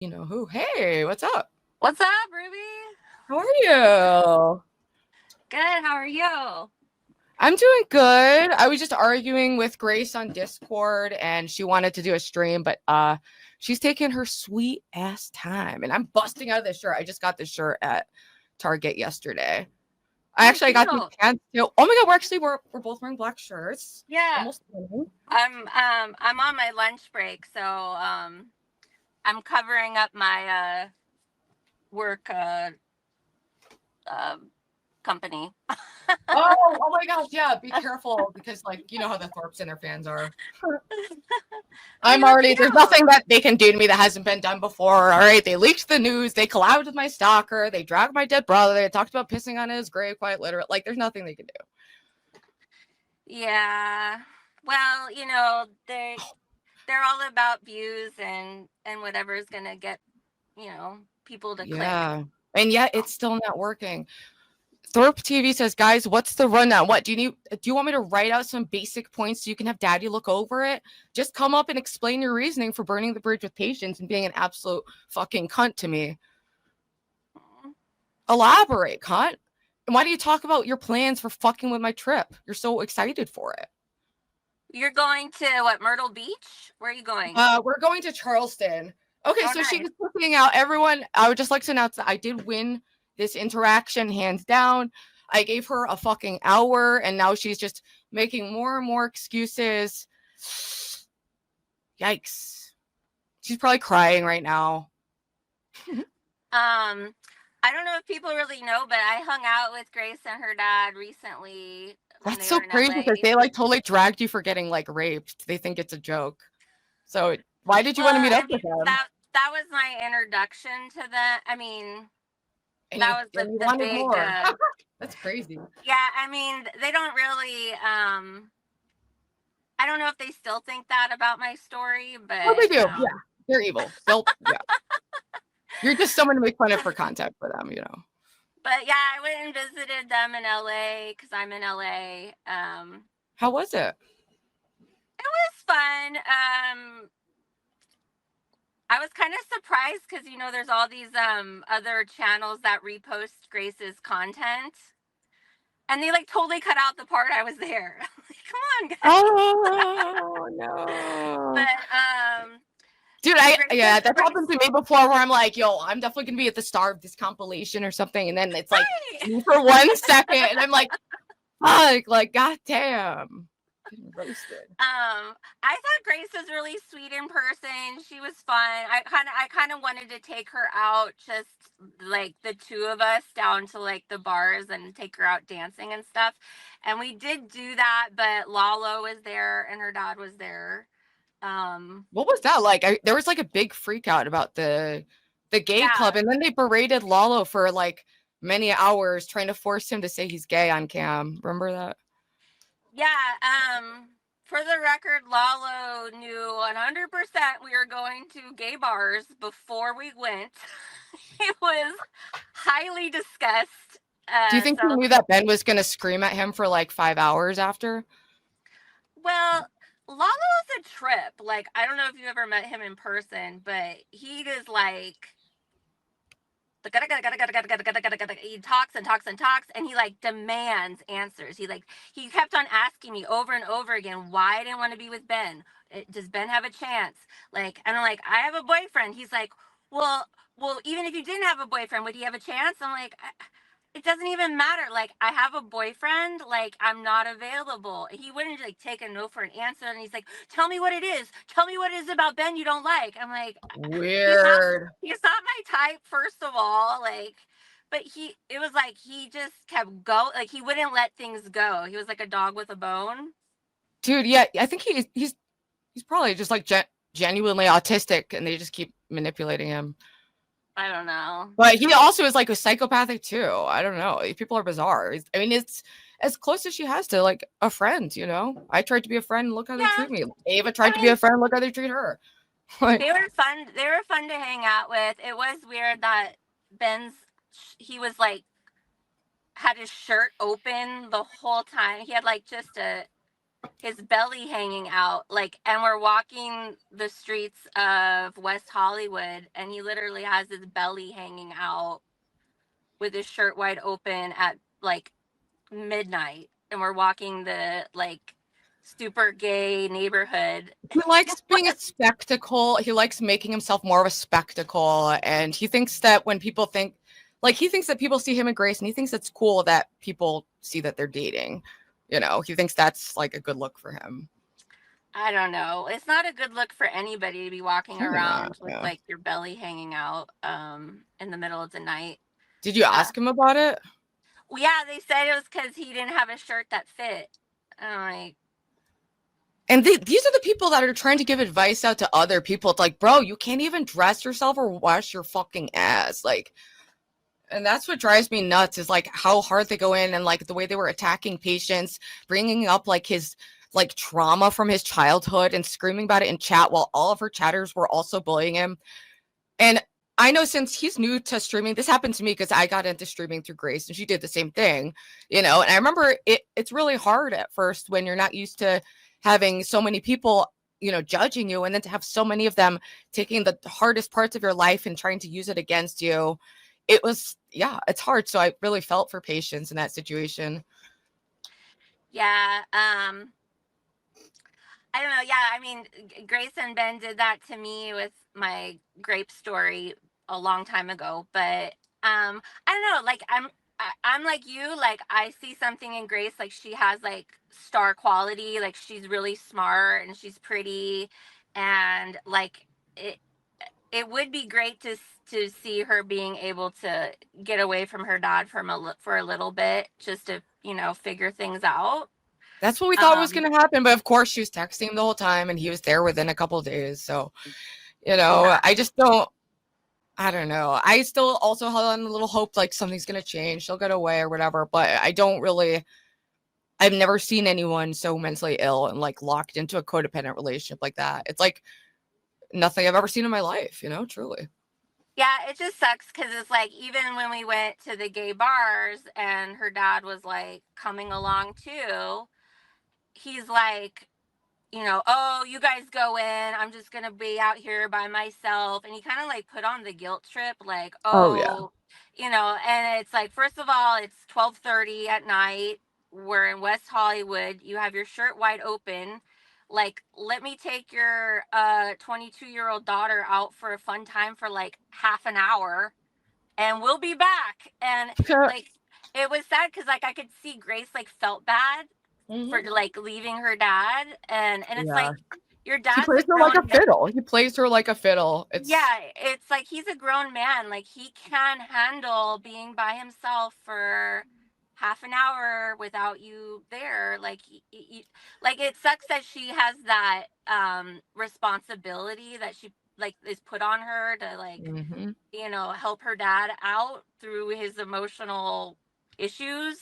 You know who? Hey, what's up? What's up, Ruby? How are you? Good. How are you? I'm doing good. I was just arguing with Grace on Discord and she wanted to do a stream, but she's taking her sweet ass time and I'm busting out of this shirt. I just got this shirt at Target yesterday. Oh, I got these cute. pants too. Oh my god, we're both wearing black shirts. Yeah. Almost winning. I'm on my lunch break, so I'm covering up my work uh company. Oh my gosh, yeah, be careful because like you know how the Thorpes and their fans are. But I'm you look already, there's cute. nothing that they can do to me that hasn't been done before. All right. They leaked the news. They collabed with my stalker. They dragged my dead brother. They talked about pissing on his grave, quite literally. Like, there's nothing they can do. Yeah. Well, they're all about views and whatever's gonna get people to click. Yeah. And yet it's still not working. Thorpe TV says, guys, what's the rundown? What do you want me to write out some basic points so you can have daddy look over it? Just come up and explain your reasoning for burning the bridge with patience and being an absolute fucking cunt to me. Elaborate, cunt. And why do you talk about your plans for fucking with my trip? You're so excited for it. You're going to what, Myrtle Beach? Where are you going? We're going to Charleston. Okay, Oh, so she nice. was looking out. Everyone, I would just like to announce that I did win this interaction hands down. I gave her a fucking hour, and now she's just making more and more excuses. Yikes. She's probably crying right now. I don't know if people really know, but I hung out with Grace and her dad recently when That's they so were in crazy because LA. they like totally dragged you for getting like raped. They think it's a joke. So why did you want to Well, meet I up mean with them? that was my introduction to them. I mean, that was And you the wanted big more. That's crazy. yeah, I mean, they don't really I don't know if they still think that about my story, Oh, they but do. Yeah, they're evil. Yeah. You're just someone to make fun of for content for them, you know. but yeah, I went and visited them in LA cuz I'm in LA. How was it? It was fun. I was kind of surprised because there's all these other channels that repost Grace's content, and they like totally cut out the part I was there. Like, come on, guys. Oh no. But Dude, Grace yeah, is that's pretty happened to me before where I'm like, yo, I'm definitely gonna be at the star of this compilation or something, and then it's like right. me for 1 second, and I'm like, fuck, like, goddamn. Getting roasted. I thought Grace was really sweet in person. She was fun. I kind of wanted to take her out, just like the two of us, down to like the bars and take her out dancing and stuff. And we did do that, but Lalo was there and her dad was there. What was that like? There was like a big freak out about the gay club, Yeah, and then they berated Lalo for like many hours trying to force him to say he's gay on cam. Remember that? yeah. For the record, Lalo knew 100% we were going to gay bars before we went. He was highly discussed. Do you think he So, knew that Ben was gonna scream at him for like 5 hours after? well, Lalo's a trip. Like, I don't know if you ever met him in person, but he is like, he talks and talks and talks, and he like demands answers. He kept on asking me over and over again why I didn't want to be with Ben. Does Ben have a chance? Like, and I'm like, I have a boyfriend. He's like, well, even if you didn't have a boyfriend, would he have a chance? I'm like, it doesn't even matter. Like, I have a boyfriend. Like, I'm not available. He wouldn't like take a no for an answer, and he's like, tell me what it is. Tell me what it is about Ben you don't like. I'm like, he's not Weird. he's not my type, first of all. Like, but it was like he just kept go, like he wouldn't let things go. He was like a dog with a bone. Dude, yeah, I think he's probably just like genuinely autistic and they just keep manipulating him. I don't know. But he also is like a psychopathic too. I don't know. These people are bizarre. I mean, it's as close as she has to like a friend, you know? I tried to be a friend, look how they Yeah, treat me. Ava I tried to be mean, a friend, look how they treat her. Like, they were fun to hang out with. It was weird that ben's he was had his shirt open the whole time. He had like just his belly hanging out, like, and we're walking the streets of West Hollywood, and he literally has his belly hanging out with his shirt wide open at like midnight, and we're walking the like super gay neighborhood. He likes being a spectacle. He likes making himself more of a spectacle. And he thinks that when people think, like, he thinks that people see him and Grace, and he thinks it's cool that people see that they're dating. You know, he thinks that's like a good look for him. I don't know. It's not a good look for anybody to be walking Probably around not, with yeah. like your belly hanging out in the middle of the night. Did you ask him about it? Well, yeah, they said it was because he didn't have a shirt that fit. I'm like, and these are the people that are trying to give advice out to other people. It's like, bro, you can't even dress yourself or wash your fucking ass. Like, and that's what drives me nuts is like how hard they go in and like the way they were attacking patients, bringing up like his like trauma from his childhood and screaming about it in chat while all of her chatters were also bullying him. And I know since he's new to streaming, this happened to me because I got into streaming through Grace and she did the same thing, you know. And I remember it's really hard at first when you're not used to having so many people, you know, judging you, and then to have so many of them taking the hardest parts of your life and trying to use it against you. It was, yeah, it's hard. So I really felt for patients in that situation. yeah, I don't know. Yeah, I mean, Grace and Ben did that to me with my grape story a long time ago. But I don't know. Like I'm like you. Like I see something in Grace. Like she has like star quality. Like she's really smart and she's pretty, and like it would be great to see her being able to get away from her dad for a little bit, just to figure things out. That's what we thought was Um, going to happen. But of course, she was texting him the whole time and he was there within a couple of days. So, you know, yeah. I just don't. I don't know. I still also held on a little hope like something's gonna change. She'll get away or whatever. But I don't really. I've never seen anyone so mentally ill and like locked into a codependent relationship like that. It's like nothing I've ever seen in my life. You know, truly. Yeah, it just sucks because it's like even when we went to the gay bars and her dad was like coming along too, he's like, oh, you guys go in. I'm just gonna be out here by myself. And he kind of like put on the guilt trip, like, Oh yeah. oh, and it's like, first of all, it's 12:30 at night. We're in West Hollywood. You have your shirt wide open. Like, let me take your 22-year-old daughter out for a fun time for like half an hour and we'll be back. And like it was sad because like I could see Grace like felt bad for Mhm. like leaving her dad, and it's Yeah. like your He dad's a plays her like a grown man. fiddle. He plays her like a fiddle. It's Yeah, it's like he's a grown man, like he can handle being by himself for half an hour without you there. Like like it sucks that she has that responsibility that she like is put on her to like mhm. help her dad out through his emotional issues.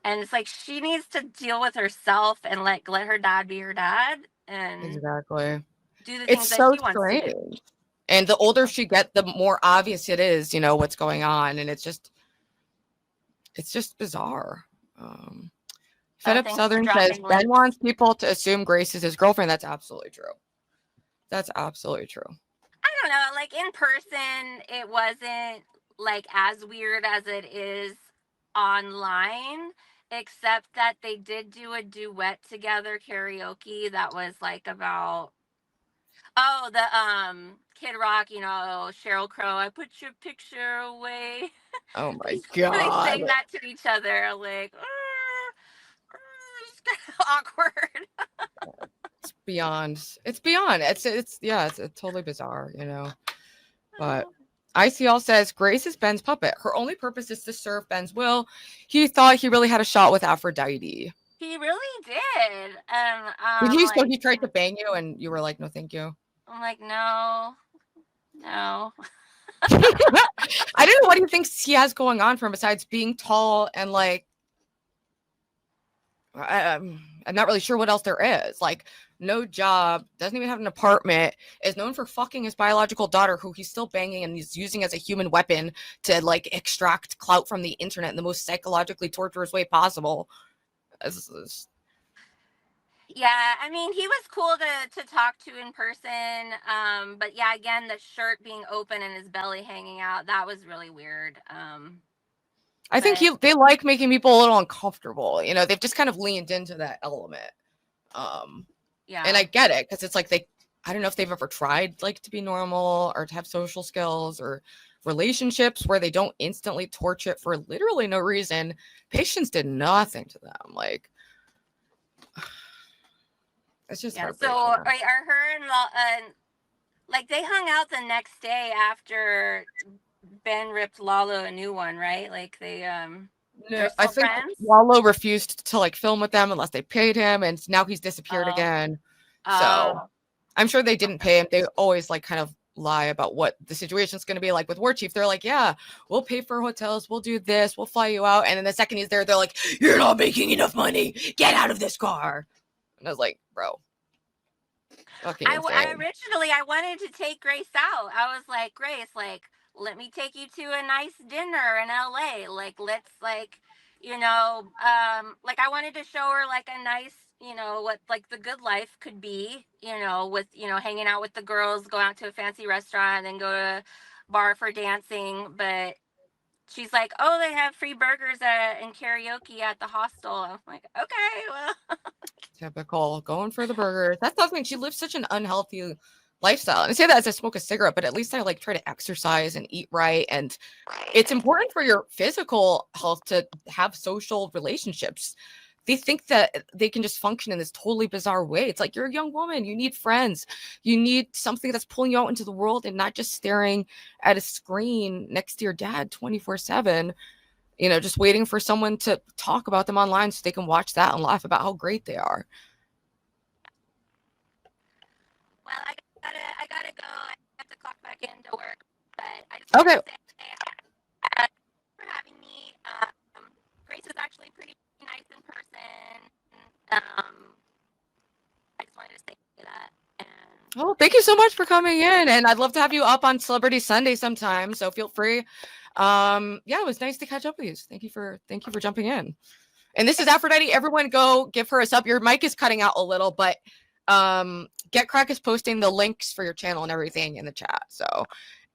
And it's like she needs to deal with herself and like let her dad be her dad and Exactly. do the It's things that so she wants to do. strange. And the older she gets, the more obvious it is, you know, what's going on. And it's just bizarre. Um, Fed Oh, Up thanks for Southern says dropping Ben links. wants people to assume Grace is his girlfriend. That's absolutely true. That's absolutely true. I don't know, like in person, it wasn't like as weird as it is online, except that they did do a duet together karaoke that was like about the Kid Rock, Cheryl Crow, I put your picture away. Oh my They god. sang that to each other like it's kind of awkward. It's beyond. It's beyond. It's yeah, it's totally bizarre, you know. But ICL says Grace is Ben's puppet. Her only purpose is to serve Ben's will. He thought he really had a shot with Aphrodite. He really did. And Did he? So he tried to bang you, and you were like, "No, thank you." I'm like, no, no. I don't know what he thinks he has going on for him besides being tall and like I'm not really sure what else there is. Like, no job, doesn't even have an apartment, is known for fucking his biological daughter, who he's still banging and he's using as a human weapon to like extract clout from the internet in the most psychologically torturous way possible. Yeah, I mean, he was cool to talk to in person. But yeah, again, the shirt being open and his belly hanging out, that was really weird. I think But they like making people a little uncomfortable. You know, they've just kind of leaned into that element. And yeah. I get it because it's like I don't know if they've ever tried like to be normal or to have social skills or relationships where they don't instantly torch it for literally no reason. Patients did nothing to them. Like, it's just Yeah. So heartbreaking. are her and like they hung out the next day after Ben ripped Lalo a new one, right? Like No, they're I still think friends. Lalo refused to like film with them unless they paid him, and now he's disappeared Oh. again. So I'm sure they didn't pay him. They always like kind of lie about what the situation's going to be like with War Chief. They're like, yeah, we'll pay for hotels, we'll do this, we'll fly you out. And then the second he's there, they're like, you're not making enough money. Get out of this car. And I was like, bro, fucking I insane. originally I wanted to take Grace out. I was like, Grace, like, let me take you to a nice dinner in LA. Like, let's like, like I wanted to show her like a nice, what like the good life could be, with, hanging out with the girls, go out to a fancy restaurant, and then go to a bar for dancing. But she's like, oh, they have free burgers and karaoke at the hostel. I'm like, okay, well. Typical, going for the burgers. That's the thing. She lives such an unhealthy lifestyle. And I say that as I smoke a cigarette, but at least I like try to exercise and eat right. And it's important for your physical health to have social relationships. They think that they can just function in this totally bizarre way. It's like, you're a young woman, you need friends, you need something that's pulling you out into the world and not just staring at a screen next to your dad 24/7, just waiting for someone to talk about them online so they can watch that and laugh about how great they are. Well, I gotta go. I have to clock back into work. But I just Okay. wanted to say, for having me. Grace is actually pretty nice in person. I just wanted to say that. And Oh, thank you so much for coming in. And I'd love to have you up on Celebrity Sunday sometime. So feel free. Yeah, it was nice to catch up with you. Thank you for jumping in. And this is Aphrodite. Everyone go give her a sub. Your mic is cutting out a little, but Get Crack is posting the links for your channel and everything in the chat. So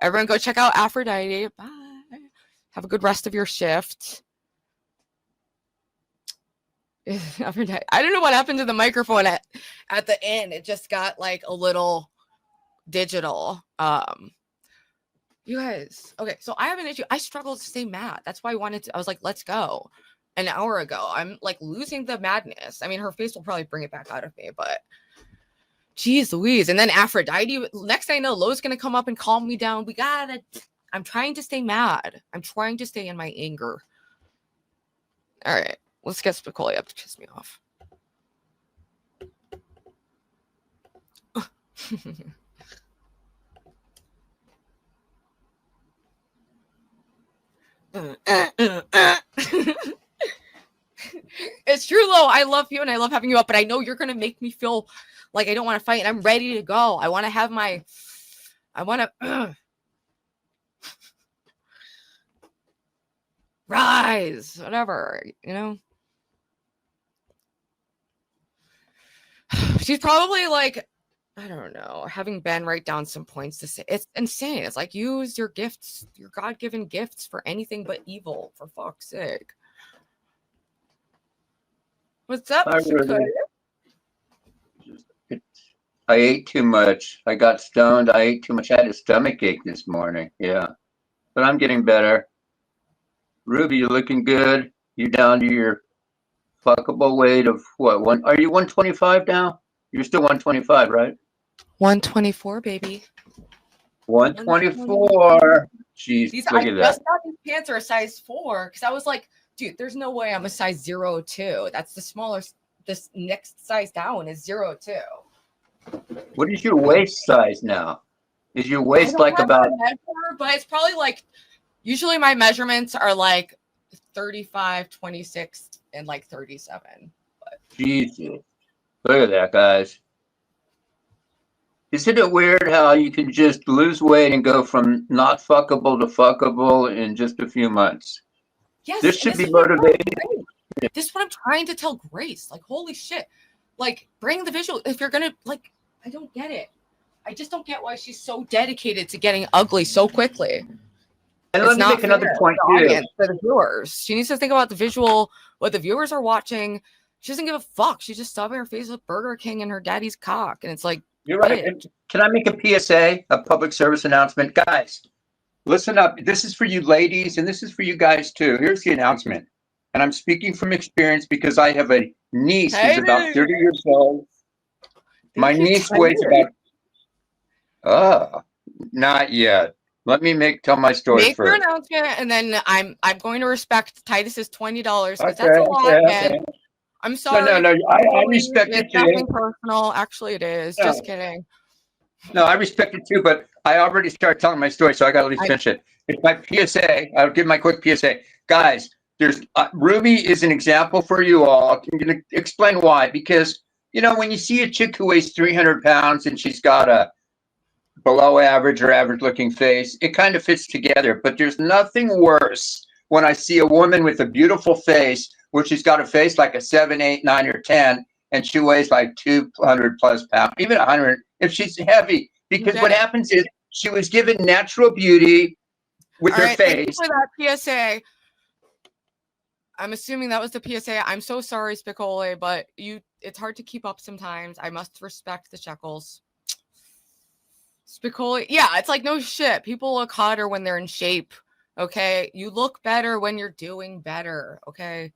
everyone go check out Aphrodite. Bye. Have a good rest of your shift. I don't know what happened to the microphone at the end. It just got like a little digital. You guys, okay, so I have an issue. I struggle to stay mad. That's why I was like, let's go an hour ago. I'm like losing the madness. I mean, her face will probably bring it back out of me, but geez Louise. And then Aphrodite, next thing I know, Lo's gonna come up and calm me down. I'm trying to stay mad. I'm trying to stay in my anger. All right, let's get Spicoli up to piss me off. It's true, Lo. I love you and I love having you up, but I know you're gonna make me feel like I don't want to fight, and I'm ready to go. I want to have rise, whatever, She's probably like, I don't know, having Ben write down some points to say. It's insane. It's like, use your gifts, your God-given gifts for anything but evil, for fuck's sake. What's up? I ate too much. I got stoned. I ate too much. I had a stomach ache this morning. Yeah. But I'm getting better. Ruby, you're looking good. You're down to your fuckable weight of what? Are you 125 now? You're still 125, right? 124, baby. 124. Jeez, look at that. I just thought these pants are a size 4 because I was like, dude, there's no way I'm a size 02. That's the smallest. This next size down is 02. What is your waist size now? Is your waist like about? But it's probably like, usually my measurements are like 35, 26, and like 37. But Jesus, look at that, guys. Isn't it weird how you can just lose weight and go from not fuckable to fuckable in just a few months? Yes, this should be motivating. This is what I'm trying to tell Grace. Like, holy shit. Like, bring the visual. If you're gonna like, I don't get it. I just don't get why she's so dedicated to getting ugly so quickly. And It's let me not make another fair point for the too. audience, for the viewers. She needs to think about the visual, what the viewers are watching. She doesn't give a fuck. She's just stubbing her face with Burger King and her daddy's cock. And it's like, You're right. bitch. And can I make a PSA, a public service announcement? Guys, listen up. This is for you ladies, and this is for you guys too. Here's the announcement. And I'm speaking from experience because I have a niece who's about 30 years old. My niece weighs about, not yet. Let me tell my story Make your first. announcement, and then I'm going to respect Titus's $20 because Okay, that's a lot. okay. And I'm sorry. No. I respect it It's too. nothing personal. Actually, it is. No. Just kidding. No, I respect it too, but I already started telling my story, so I got to at least finish it. It's my PSA. I'll give my quick PSA. Guys, there's Ruby is an example for you all. I'm going to explain why. Because, when you see a chick who weighs 300 pounds and she's got a below average or average looking face, it kind of fits together. But there's nothing worse when I see a woman with a beautiful face, where she's got a face like a 7, 8, 9, or 10, and she weighs like 200 plus pounds, even 100, if she's heavy. Because what happens is she was given natural beauty with her face. Thank you for that PSA. I'm assuming that was the PSA. I'm so sorry, Spicoli, but it's hard to keep up sometimes. I must respect the shekels. Spicoli, yeah, it's like no shit. People look hotter when they're in shape. Okay, you look better when you're doing better. Okay,